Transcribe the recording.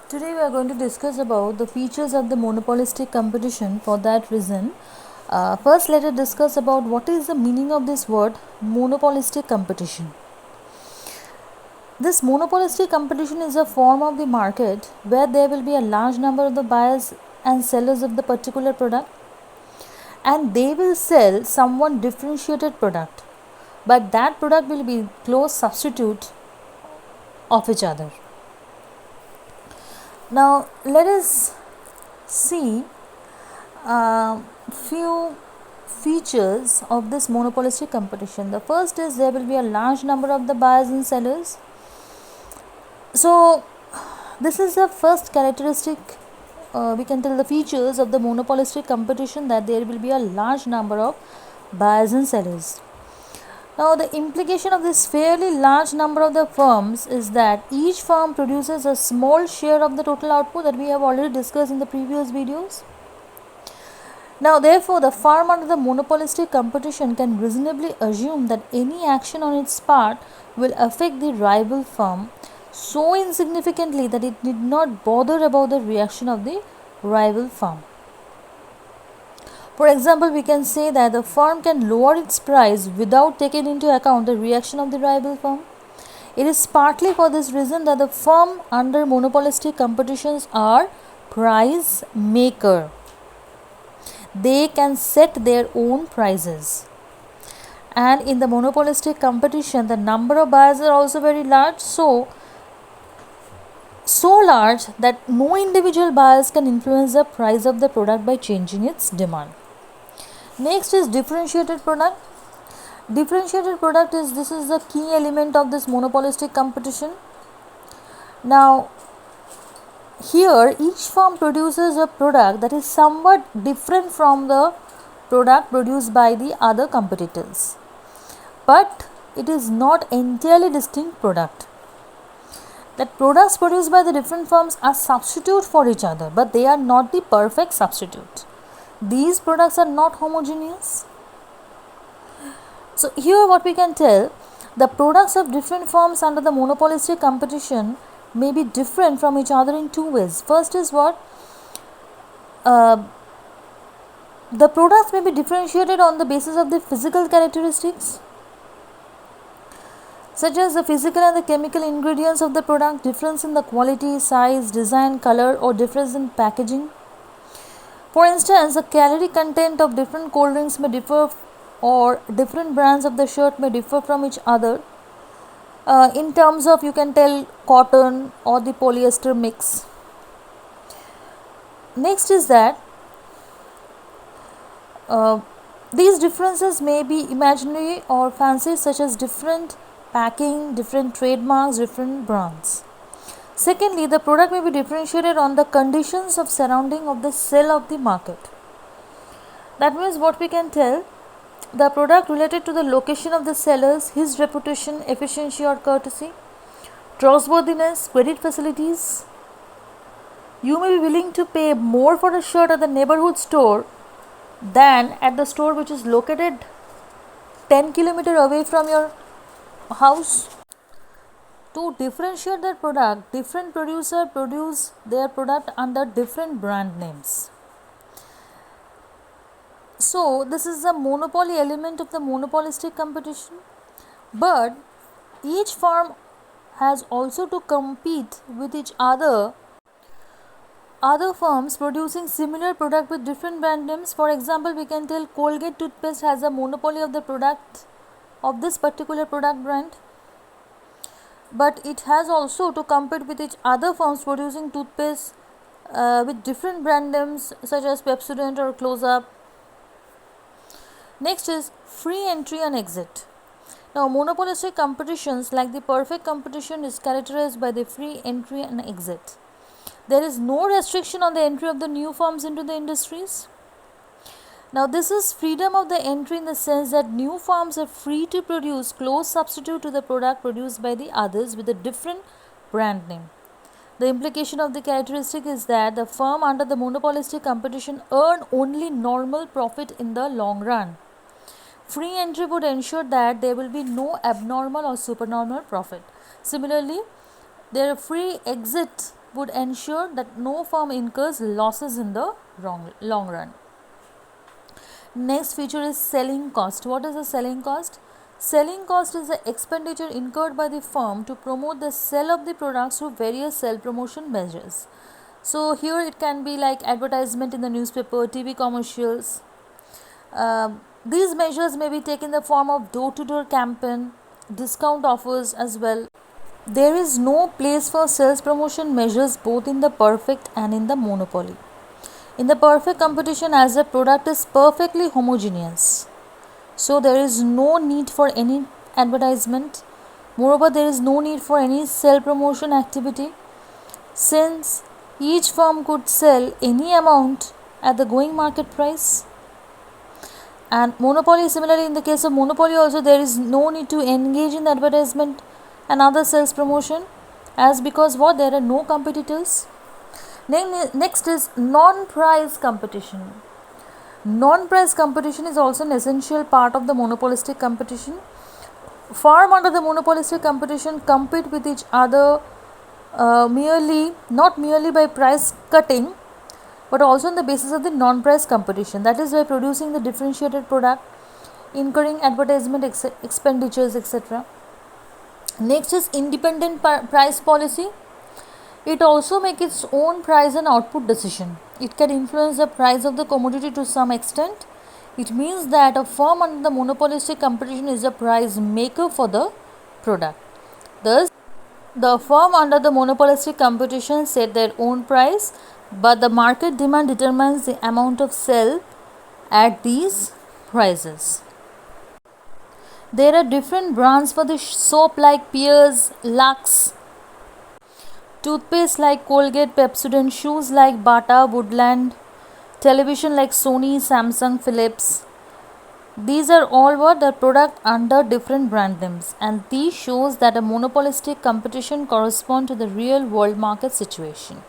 Today we are going to discuss about the features of the monopolistic competition. For that reason, first let us discuss about what is the meaning of this word monopolistic competition. This monopolistic competition is a form of the market where there will be a large number of the buyers and sellers of the particular product, and they will sell someone differentiated product, but that product will be close substitute of each other. Now let us see few features of this monopolistic competition. The first is there will be a large number of the buyers and sellers. So this is the first characteristic, we can tell the features of the monopolistic competition, that there will be a large number of buyers and sellers. Now the implication of this fairly large number of the firms is that each firm produces a small share of the total output, that we have already discussed in the previous videos. Now therefore the firm under the monopolistic competition can reasonably assume that any action on its part will affect the rival firm so insignificantly that it need not bother about the reaction of the rival firm. For example, we can say that the firm can lower its price without taking into account the reaction of the rival firm. It is partly for this reason that the firm under monopolistic competitions are price maker. They can set their own prices, and in the monopolistic competition the number of buyers are also very large, so large that no individual buyers can influence the price of the product by changing its demand. Next is differentiated product. Differentiated product is the key element of this monopolistic competition. Now here each firm produces a product that is somewhat different from the product produced by the other competitors, but it is not entirely distinct product. That products produced by the different firms are substitute for each other, but they are not the perfect substitute. These products are not homogeneous. So here what we can tell, the products of different firms under the monopolistic competition may be different from each other in two ways. First is what? The products may be differentiated on the basis of the physical characteristics, such as the physical and the chemical ingredients of the product, difference in the quality, size, design, color, or difference in packaging. For instance, the calorie content of different cold drinks may differ, or different brands of the shirt may differ from each other in terms of, you can tell, cotton or the polyester mix. Next is that these differences may be imaginary or fancy, such as different packing, different trademarks, different brands. Secondly, the product may be differentiated on the conditions of surrounding of the sale of the market. That means what we can tell, the product related to the location of the sellers, his reputation, efficiency or courtesy, trustworthiness, credit facilities. You may be willing to pay more for a shirt at the neighborhood store than at the store which is located 10 km away from your house. To differentiate their product, different producer produce their product under different brand names. So this is the monopoly element of the monopolistic competition, but each firm has also to compete with each other firms producing similar product with different brand names. For example, we can tell Colgate toothpaste has a monopoly of the product of this particular product brand, but it has also to compete with each other firms producing toothpaste with different brand names, such as Pepsodent or Close Up. Next is free entry and exit. Now monopolistic competitions, like the perfect competition, is characterized by the free entry and exit. There is no restriction on the entry of the new firms into the industries. Now this is freedom of the entry in the sense that new firms are free to produce close substitute to the product produced by the others with a different brand name. The implication of the characteristic is that the firm under the monopolistic competition earn only normal profit in the long run. Free entry would ensure that there will be no abnormal or supernormal profit. Similarly, their free exit would ensure that no firm incurs losses in the long run. Next feature is selling cost. What is the selling cost? Selling cost is the expenditure incurred by the firm to promote the sale of the products through various sell promotion measures. So here it can be like advertisement in the newspaper, TV commercials. These measures may be taken in the form of door-to-door campaign, discount offers as well. There is no place for sales promotion measures both in the perfect and in the monopoly. In the perfect competition, as the product is perfectly homogeneous, so there is no need for any advertisement. Moreover, there is no need for any sell promotion activity, since each firm could sell any amount at the going market price. And monopoly, similarly in the case of monopoly also, there is no need to engage in the advertisement and other sales promotion, as because what, there are no competitors. Next is non-price competition. Non-price competition is also an essential part of the monopolistic competition. Firms under the monopolistic competition compete with each other not merely by price cutting, but also on the basis of the non-price competition, that is by producing the differentiated product, incurring advertisement expenditures, etc. Next is independent price policy. It also makes its own price and output decision. It can influence the price of the commodity to some extent. It means that a firm under the monopolistic competition is a price maker for the product. Thus, the firm under the monopolistic competition set their own price, but the market demand determines the amount of sale at these prices. There are different brands for the soap like Pears, Lux, toothpaste like Colgate, Pepsodent, shoes like Bata, Woodland, television like Sony, Samsung, Philips. These are all what the product under different brand names, and these shows that a monopolistic competition correspond to the real world market situation.